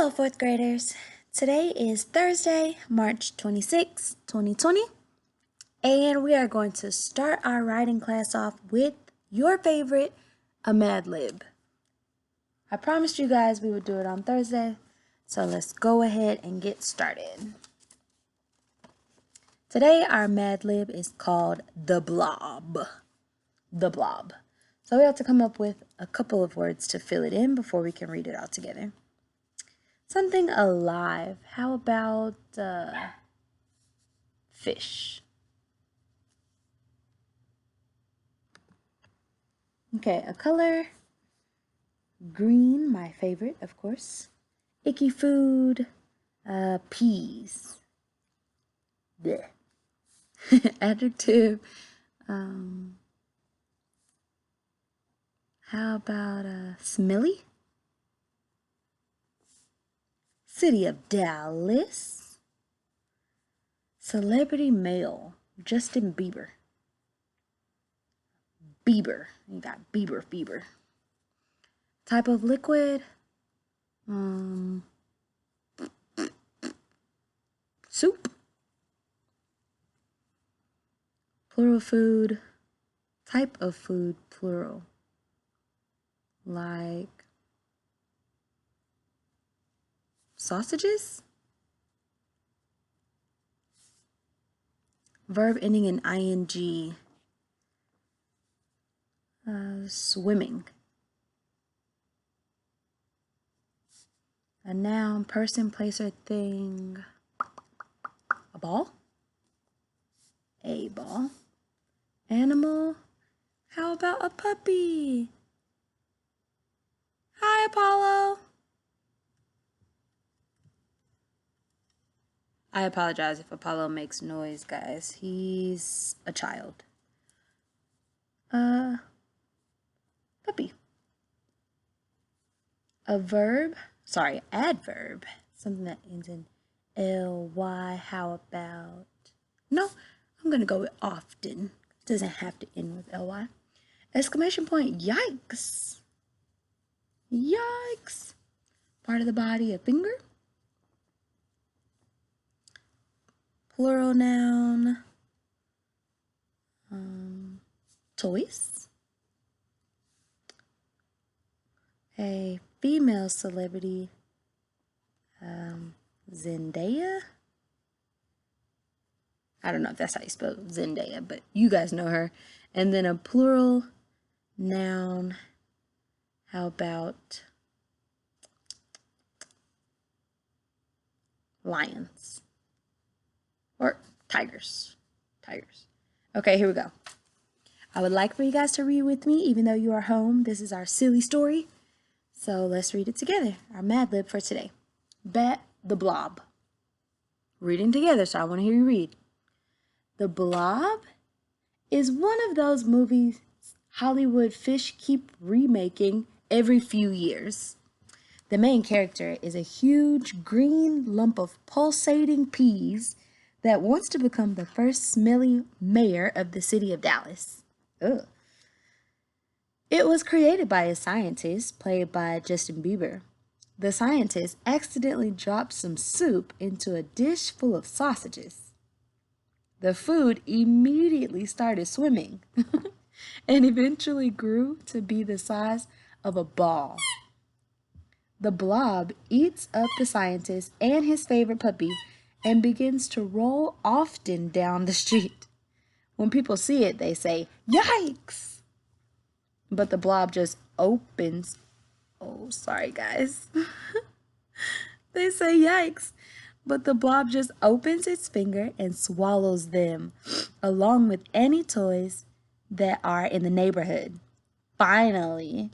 Hello, fourth graders. Today is Thursday, March 26, 2020, and we are going to start our writing class off with your favorite, a Mad Lib. I promised you guys we would do it on Thursday, so let's go ahead and get started. Today, our Mad Lib is called The Blob. The Blob. So we have to come up with a couple of words to fill it in before we can read it all together. Something alive. How about fish? Okay, a color. Green, my favorite, of course. Icky food. Peas. Blech. Adjective. How about smelly? City of Dallas. Celebrity male, Justin Bieber. Bieber, you got Bieber fever. Type of liquid, soup. Plural food, type of food, plural. Like sausages? Verb ending in ing. Swimming. A noun, person, place, or thing. A ball? A ball. Animal. How about a puppy? Hi, Apollo. I apologize if Apollo makes noise, guys. He's a child. Puppy. A verb, adverb. Something that ends in ly. How about, no, I'm going to go with often. It doesn't have to end with ly. Exclamation point, yikes. Yikes. Part of the body, a finger. Plural noun, toys. A female celebrity, Zendaya. I don't know if that's how you spell Zendaya, but you guys know her. And then a plural noun, how about lions? Or tigers. Okay, here we go. I would like for you guys to read with me, even though you are home. This is our silly story. So let's read it together. Our Mad Lib for today. Bet the Blob. Reading together, so I want to hear you read. The Blob is one of those movies Hollywood fish keep remaking every few years. The main character is a huge green lump of pulsating peas that wants to become the first smelly mayor of the city of Dallas. Ugh. It was created by a scientist, played by Justin Bieber. The scientist accidentally dropped some soup into a dish full of sausages. The food immediately started swimming and eventually grew to be the size of a ball. The blob eats up the scientist and his favorite puppy and begins to roll often down the street. When people see it, they say, "Yikes!" But the blob just opens. Oh, sorry, guys. They say yikes. But the blob just opens its finger and swallows them, along with any toys that are in the neighborhood. Finally,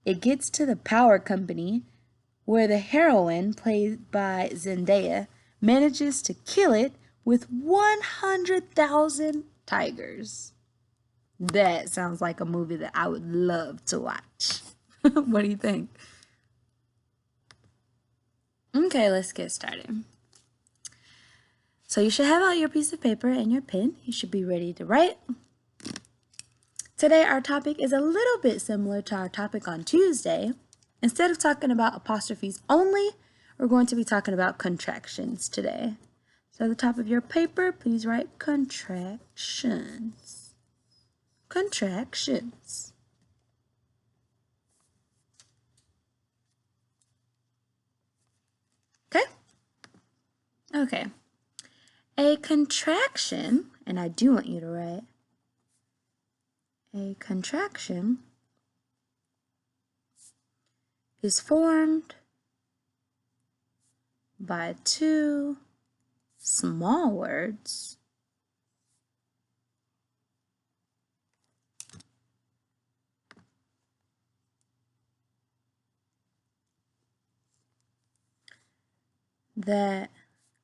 it gets to the power company, where the heroine, played by Zendaya, manages to kill it with 100,000 tigers. That sounds like a movie that I would love to watch. What do you think? Okay, let's get started. So you should have out your piece of paper and your pen. You should be ready to write. Today our topic is a little bit similar to our topic on Tuesday. Instead of talking about apostrophes only, we're going to be talking about contractions today. So at the top of your paper, please write contractions. Contractions. Okay? Okay. A contraction, and I do want you to write, a contraction is formed by two small words that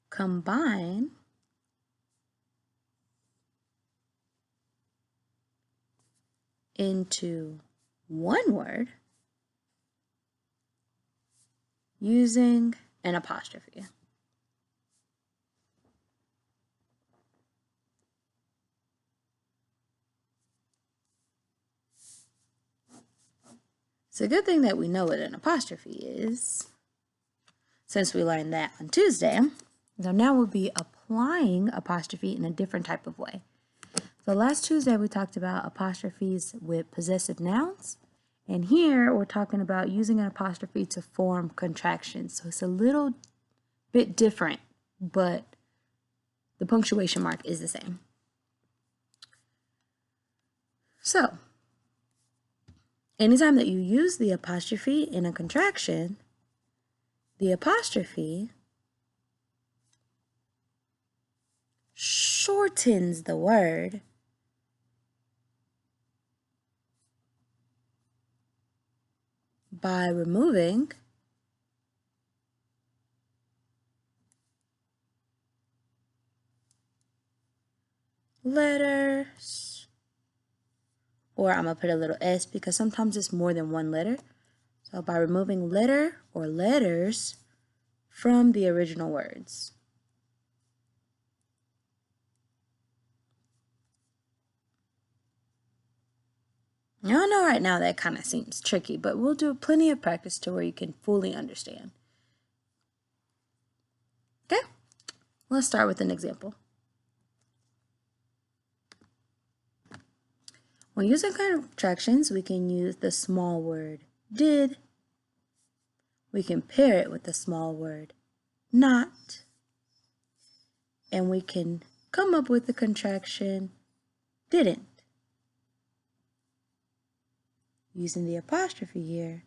combine into one word using an apostrophe. It's a good thing that we know what an apostrophe is, since we learned that on Tuesday. So now we'll be applying apostrophe in a different type of way. So last Tuesday we talked about apostrophes with possessive nouns, and here we're talking about using an apostrophe to form contractions. So it's a little bit different, but the punctuation mark is the same. So anytime that you use the apostrophe in a contraction, the apostrophe shortens the word by removing letters, or I'm going to put a little s because sometimes it's more than one letter. So by removing letter or letters from the original words. Now, I know right now that kind of seems tricky, but we'll do plenty of practice to where you can fully understand. Okay, let's start with an example. When using contractions, we can use the small word did. We can pair it with the small word not. And we can come up with the contraction didn't. Using the apostrophe here,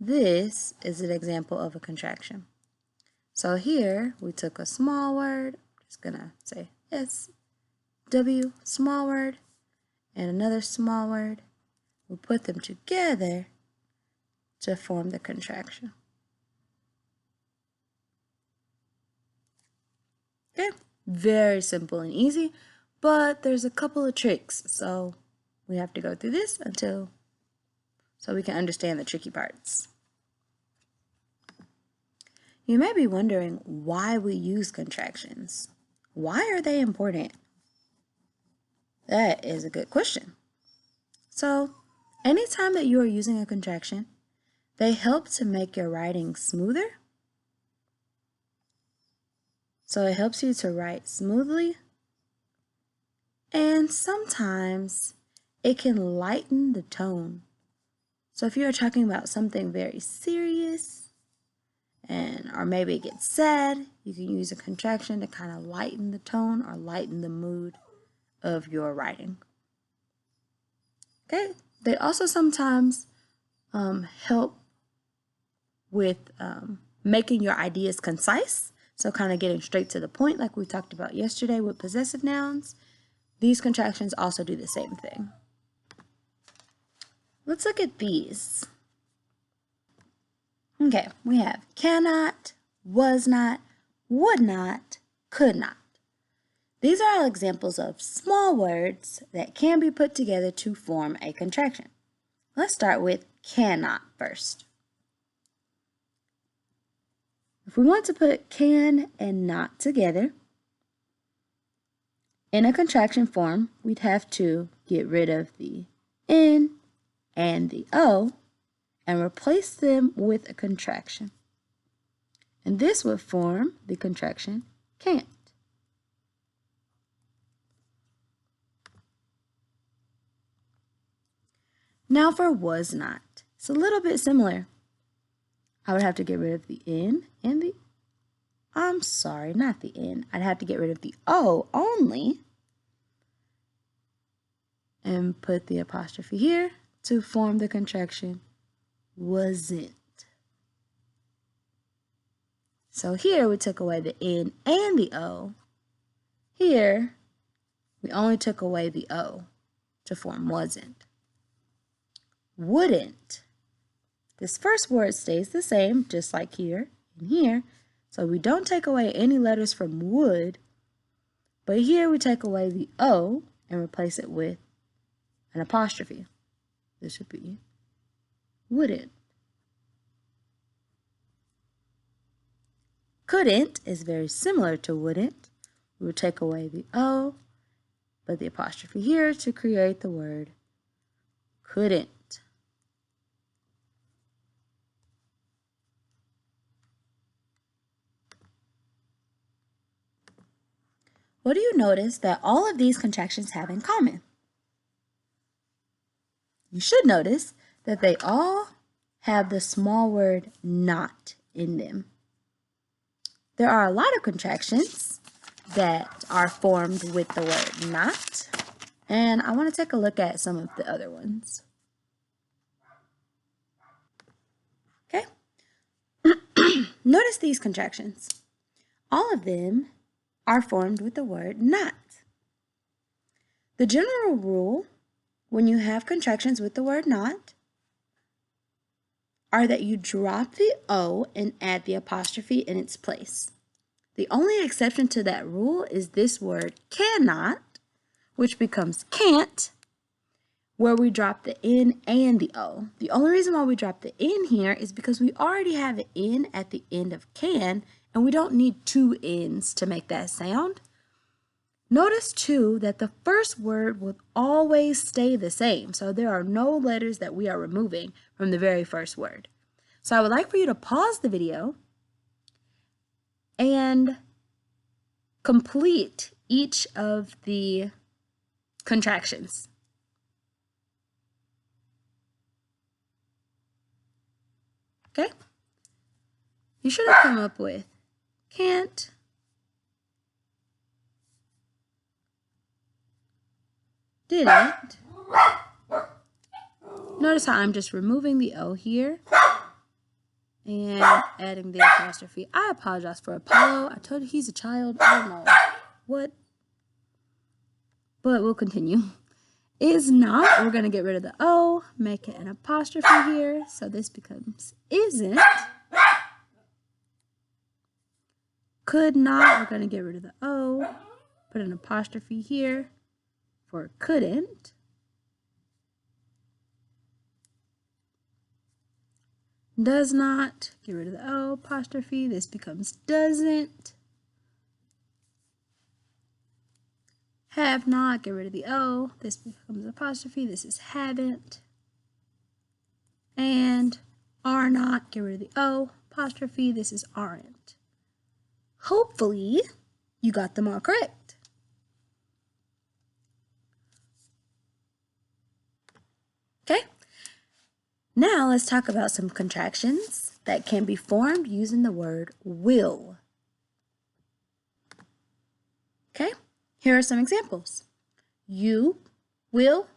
this is an example of a contraction. So here we took a small word, I'm just gonna say SW, small word, and another small word. We put them together to form the contraction. Okay, very simple and easy, but there's a couple of tricks, so we have to go through this so we can understand the tricky parts. You may be wondering why we use contractions. Why are they important? That is a good question. So, anytime that you are using a contraction, they help to make your writing smoother. So it helps you to write smoothly, and sometimes it can lighten the tone. So if you're talking about something very serious, or maybe it gets sad, you can use a contraction to kind of lighten the tone or lighten the mood of your writing. Okay, they also sometimes help with making your ideas concise, so kind of getting straight to the point like we talked about yesterday with possessive nouns. These contractions also do the same thing. Let's look at these. Okay, we have cannot, was not, would not, could not. These are all examples of small words that can be put together to form a contraction. Let's start with cannot first. If we want to put can and not together in a contraction form, we'd have to get rid of the N and the O and replace them with a contraction. And this would form the contraction can't. Now for was not. It's a little bit similar. I would have to get rid of the N and the, I'm sorry, not the N. I'd have to get rid of the O only and put the apostrophe here to form the contraction wasn't. So here we took away the N and the O. Here we only took away the O to form wasn't. Wouldn't. This first word stays the same, just like here and here. So we don't take away any letters from would, but here we take away the O and replace it with an apostrophe. This should be wouldn't. Couldn't is very similar to wouldn't. We would take away the O, but the apostrophe here to create the word couldn't. What do you notice that all of these contractions have in common? You should notice that they all have the small word not in them. There are a lot of contractions that are formed with the word not, and I want to take a look at some of the other ones. Okay? Notice these contractions. All of them are formed with the word not. The general rule when you have contractions with the word not are that you drop the O and add the apostrophe in its place. The only exception to that rule is this word cannot, which becomes can't, where we drop the N and the O. The only reason why we drop the N here is because we already have an N at the end of can, and we don't need two N's to make that sound. Notice too that the first word will always stay the same, so there are no letters that we are removing from the very first word. So I would like for you to pause the video and complete each of the contractions. Okay? You should have come up with can't, didn't. Notice how I'm just removing the O here and adding the apostrophe. I apologize for Apollo. I told you he's a child. I don't know what, but we'll continue. Is not, we're going to get rid of the O, make it an apostrophe here, so this becomes isn't. Could not, we're going to get rid of the O, put an apostrophe here for couldn't. Does not, get rid of the O, apostrophe, this becomes doesn't. Have not, get rid of the O, this becomes apostrophe, this is haven't. And are not, get rid of the O, apostrophe, this is aren't. Hopefully, you got them all correct. Okay, now let's talk about some contractions that can be formed using the word will. Okay, here are some examples. You will,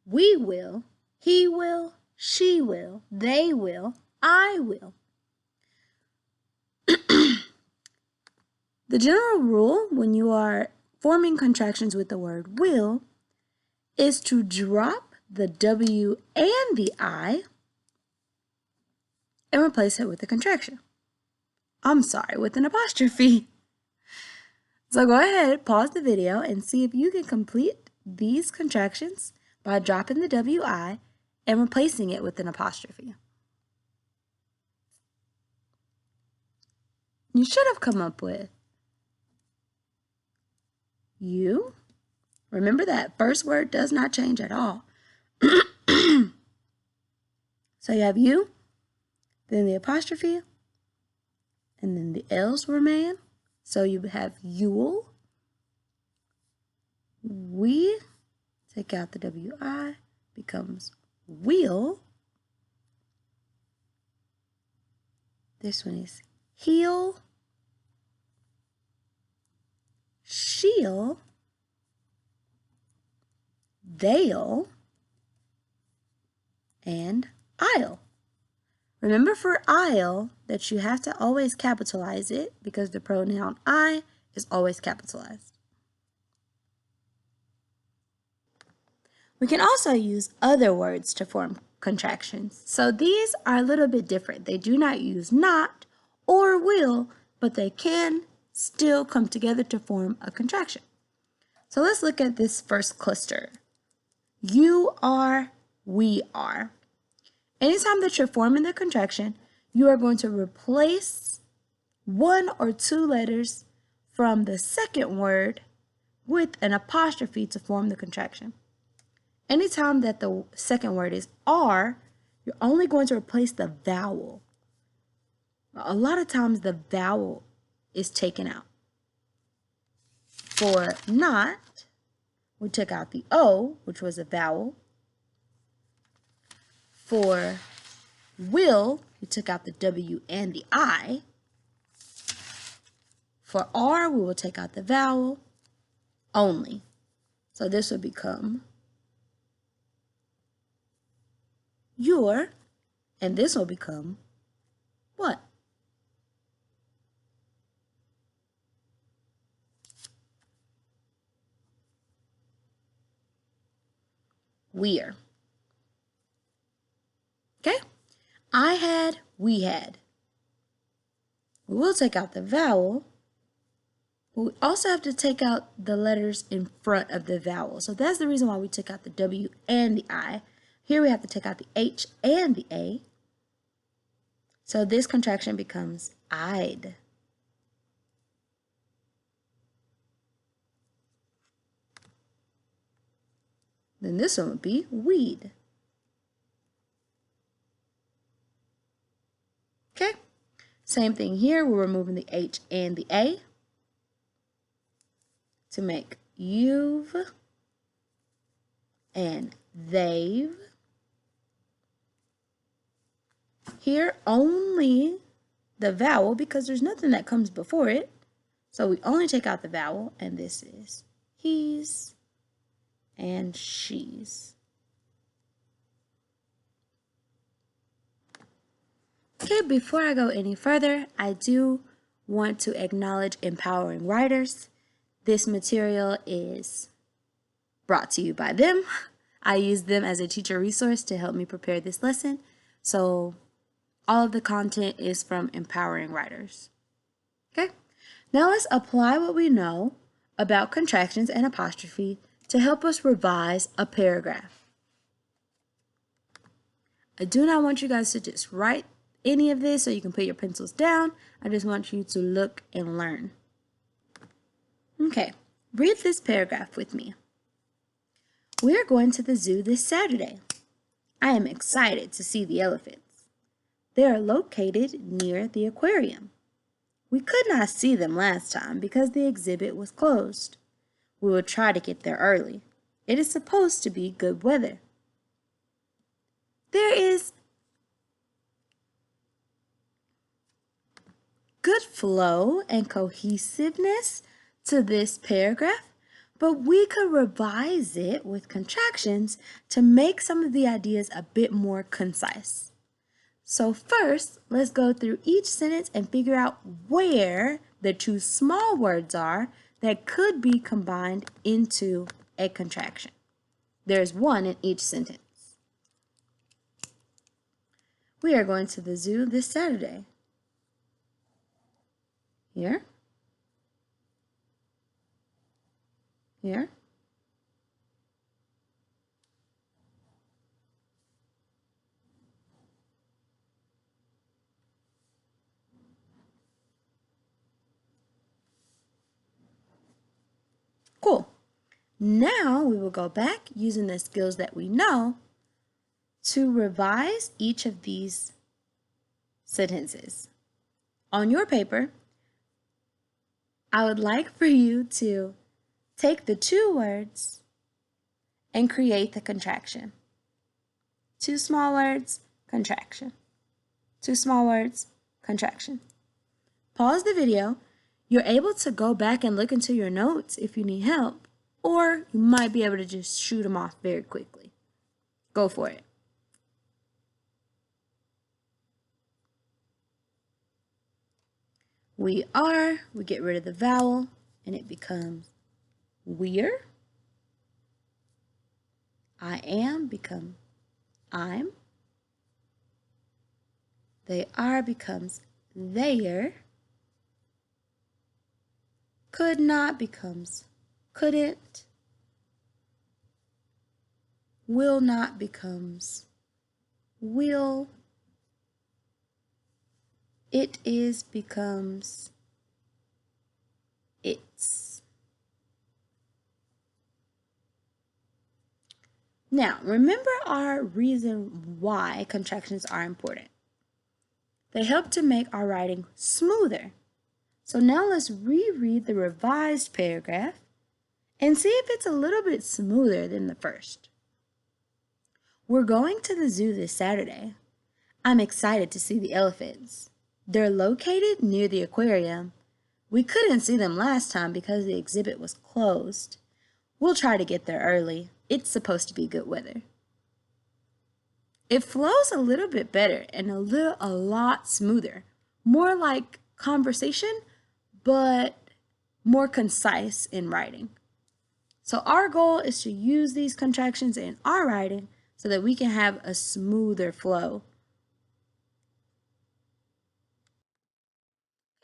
we will, he will, she will, they will, I will. The general rule when you are forming contractions with the word will is to drop the W and the I and replace it with a contraction. I'm sorry, with an apostrophe. So go ahead, pause the video, and see if you can complete these contractions by dropping the WI and replacing it with an apostrophe. You should have come up with you. Remember that first word does not change at all. So So you have you, then the apostrophe, and then the L's remain. So you have you'll. We, take out the WI, becomes will. This one is he'll, she'll, they'll, and I'll. Remember for I'll that you have to always capitalize it because the pronoun I is always capitalized. We can also use other words to form contractions. So these are a little bit different. They do not use not or will, but they can still come together to form a contraction. So let's look at this first cluster. You are, we are. Anytime that you're forming the contraction, you are going to replace one or two letters from the second word with an apostrophe to form the contraction. Anytime that the second word is are, you're only going to replace the vowel. A lot of times the vowel is taken out. For not, we took out the O, which was a vowel. For will, we took out the W and the I. For are, we will take out the vowel only. So this would become your, and this will become what? We're. Okay? I had, we had. We will take out the vowel, but we also have to take out the letters in front of the vowel. So that's the reason why we took out the W and the I. Here we have to take out the H and the A. So this contraction becomes I'd. Then this one would be we'd. Okay, same thing here. We're removing the H and the A to make you've and they've. Here only the vowel because there's nothing that comes before it. So we only take out the vowel, and this is he's and she's. Okay, before I go any further, I do want to acknowledge Empowering Writers. This material is brought to you by them. I use them as a teacher resource to help me prepare this lesson. So all of the content is from Empowering Writers. Okay, now let's apply what we know about contractions and apostrophe to help us revise a paragraph. I do not want you guys to just write any of this so you can put your pencils down. I just want you to look and learn. Okay, read this paragraph with me. We are going to the zoo this Saturday. I am excited to see the elephants. They are located near the aquarium. We could not see them last time because the exhibit was closed. We will try to get there early. It is supposed to be good weather. There is good flow and cohesiveness to this paragraph, but we could revise it with contractions to make some of the ideas a bit more concise. So first, let's go through each sentence and figure out where the two small words are that could be combined into a contraction. There's one in each sentence. We are going to the zoo this Saturday. Here. Here. Cool. Now we will go back using the skills that we know to revise each of these sentences. On your paper, I would like for you to take the two words and create the contraction. Two small words, contraction. Two small words, contraction. Pause the video. You're able to go back and look into your notes if you need help, or you might be able to just shoot them off very quickly. Go for it. We get rid of the vowel, and it becomes we're. I am become I'm. They are becomes they're. Could not becomes couldn't. Will not becomes will. It is becomes it's. Now, remember our reason why contractions are important. They help to make our writing smoother. So now let's reread the revised paragraph and see if it's a little bit smoother than the first. We're going to the zoo this Saturday. I'm excited to see the elephants. They're located near the aquarium. We couldn't see them last time because the exhibit was closed. We'll try to get there early. It's supposed to be good weather. It flows a little bit better and a lot smoother. More like conversation, but more concise in writing. So our goal is to use these contractions in our writing so that we can have a smoother flow.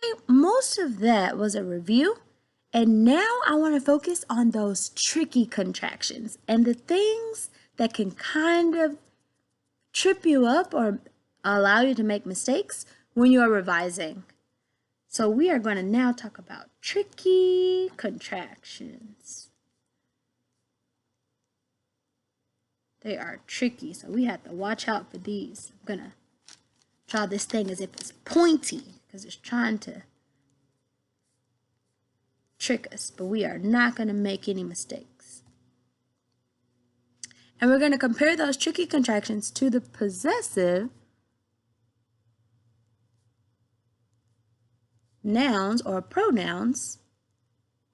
Okay, most of that was a review, and now I want to focus on those tricky contractions and the things that can kind of trip you up or allow you to make mistakes when you are revising. So we are going to now talk about tricky contractions. They are tricky, so we have to watch out for these. I'm going to draw this thing as if it's pointy because it's trying to trick us, but we are not going to make any mistakes. And we're going to compare those tricky contractions to the possessive nouns or pronouns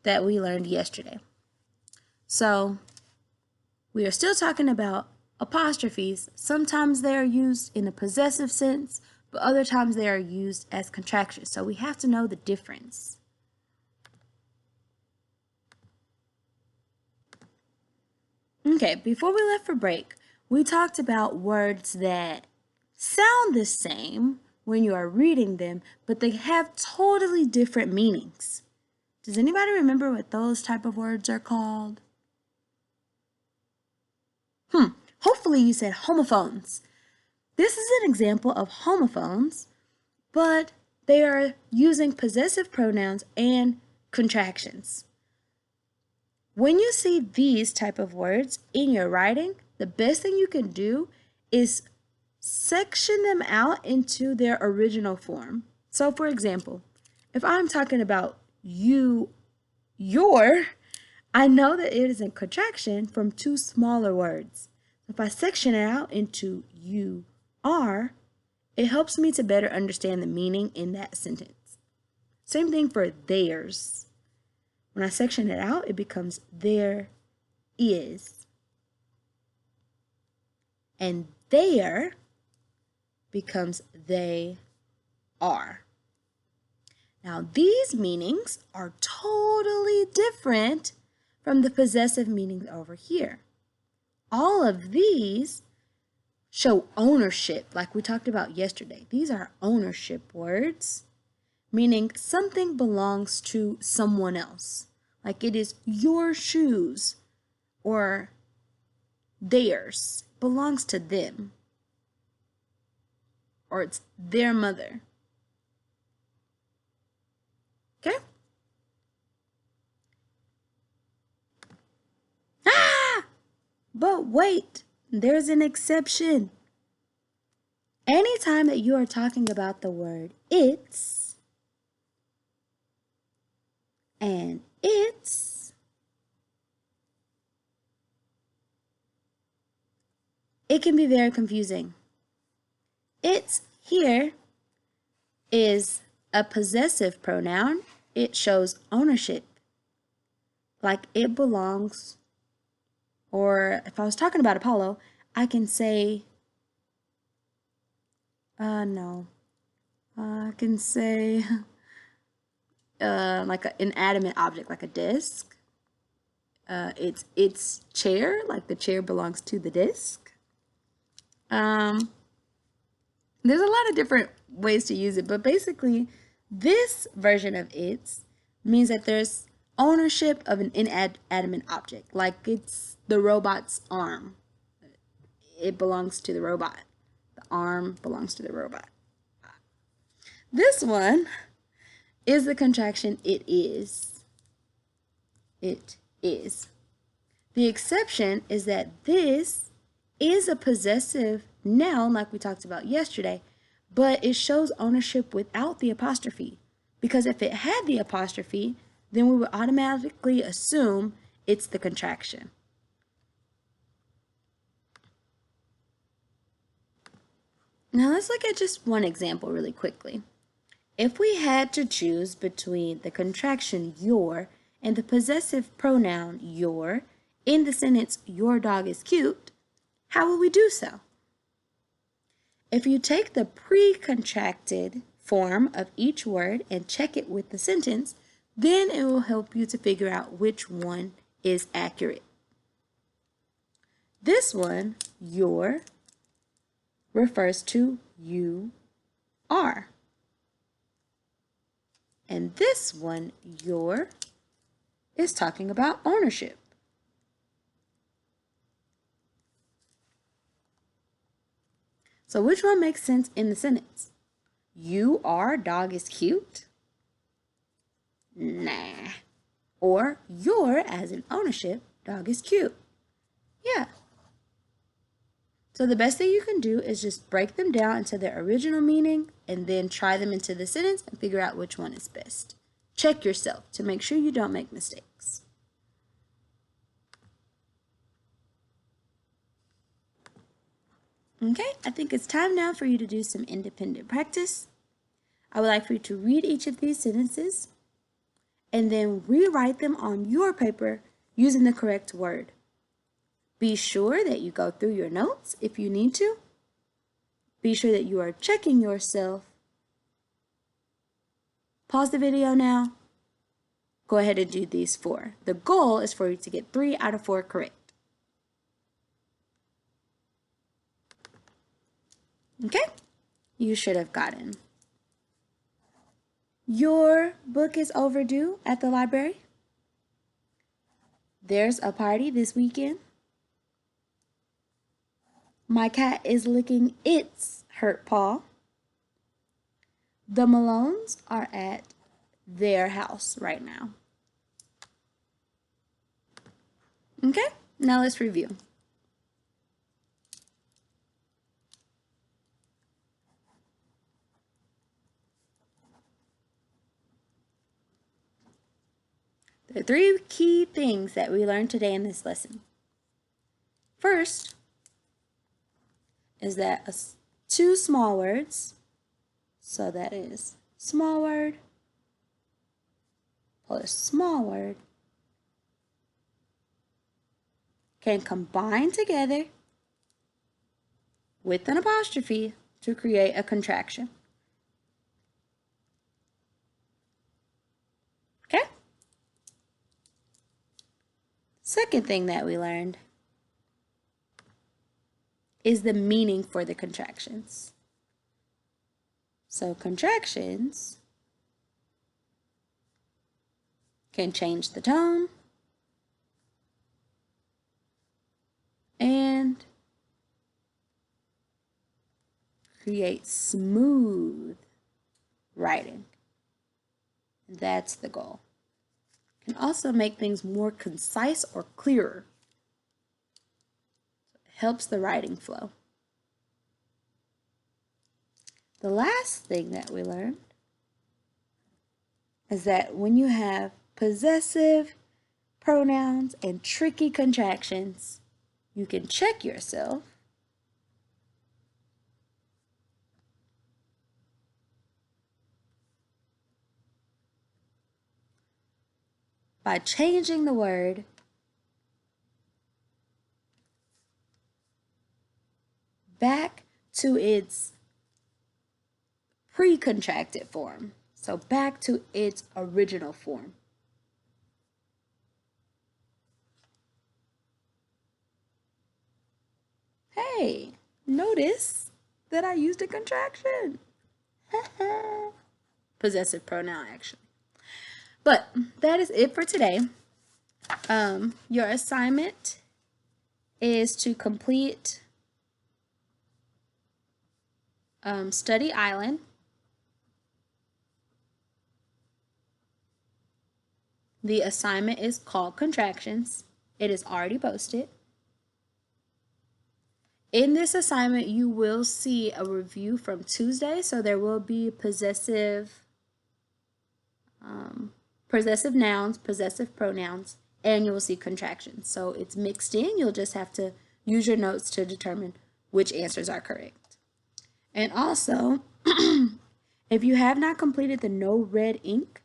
that we learned yesterday. So we are still talking about apostrophes. Sometimes they are used in a possessive sense, but other times they are used as contractions. So we have to know the difference. Okay, before we left for break, we talked about words that sound the same when you are reading them, but they have totally different meanings. Does anybody remember what those type of words are called? Hopefully you said homophones. This is an example of homophones, but they are using possessive pronouns and contractions. When you see these type of words in your writing, the best thing you can do is section them out into their original form. So for example, if I'm talking about you, your, I know that it is a contraction from two smaller words. If I section it out into you are, it helps me to better understand the meaning in that sentence. Same thing for theirs. When I section it out, it becomes there is. And there becomes they are. Now, these meanings are totally different from the possessive meanings over here. All of these show ownership, like we talked about yesterday. These are ownership words, meaning something belongs to someone else. Like it is your shoes or theirs, belongs to them. Or it's their mother. Okay? Ah! But wait, there's an exception. Anytime that you are talking about the word it's and it's, it can be very confusing. It's here is a possessive pronoun. It shows ownership, like it belongs. Or if I was talking about Apollo, I can say, no. I can say like an inanimate object, like a disc. It's chair, like the chair belongs to the disc. There's a lot of different ways to use it, but basically this version of it's means that there's ownership of an inanimate object, like it's the robot's arm. It belongs to the robot. The arm belongs to the robot. This one is the contraction it is. It is. The exception is that this is a possessive noun like we talked about yesterday, but it shows ownership without the apostrophe. Because if it had the apostrophe, then we would automatically assume it's the contraction. Now let's look at just one example really quickly. If we had to choose between the contraction your and the possessive pronoun your in the sentence your dog is cute, how will we do so? If you take the pre-contracted form of each word and check it with the sentence, then it will help you to figure out which one is accurate. This one, your, refers to you are. And this one, your, is talking about ownership. So which one makes sense in the sentence? You are, dog is cute? Nah. Or your, as in ownership, dog is cute? Yeah. So the best thing you can do is just break them down into their original meaning and then try them into the sentence and figure out which one is best. Check yourself to make sure you don't make mistakes. Okay, I think it's time now for you to do some independent practice. I would like for you to read each of these sentences and then rewrite them on your paper using the correct word. Be sure that you go through your notes if you need to. Be sure that you are checking yourself. Pause the video now. Go ahead and do these 4. The goal is for you to get 3 out of 4 correct. Okay? You should have gotten. Your book is overdue at the library. There's a party this weekend. My cat is licking its hurt paw. The Malones are at their house right now. Okay, now let's review. There are 3 key things that we learned today in this lesson. First is that 2 small words, so that is small word plus small word, can combine together with an apostrophe to create a contraction. Okay? Second thing that we learned is the meaning for the contractions. So contractions can change the tone and create smooth writing. That's the goal. Can also make things more concise or clearer. So it helps the writing flow. The last thing that we learned is that when you have possessive pronouns and tricky contractions, you can check yourself by changing the word back to its pre-contracted form. So back to its original form. Hey, notice that I used a contraction. Possessive pronoun, actually. But that is it for today. Your assignment is to complete Study Island. The assignment is called Contractions. It is already posted. In this assignment, you will see a review from Tuesday, so there will be possessive nouns, possessive pronouns, and you will see contractions. So it's mixed in. You'll just have to use your notes to determine which answers are correct. And also, if you have not completed the no red ink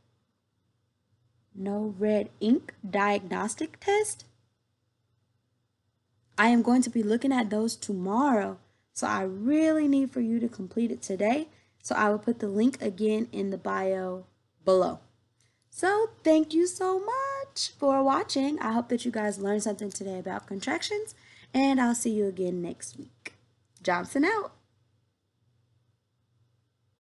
diagnostic test, I am going to be looking at those tomorrow. So I really need for you to complete it today. So I will put the link again in the bio below. So thank you so much for watching. I hope that you guys learned something today about contractions, and I'll see you again next week. Johnson out.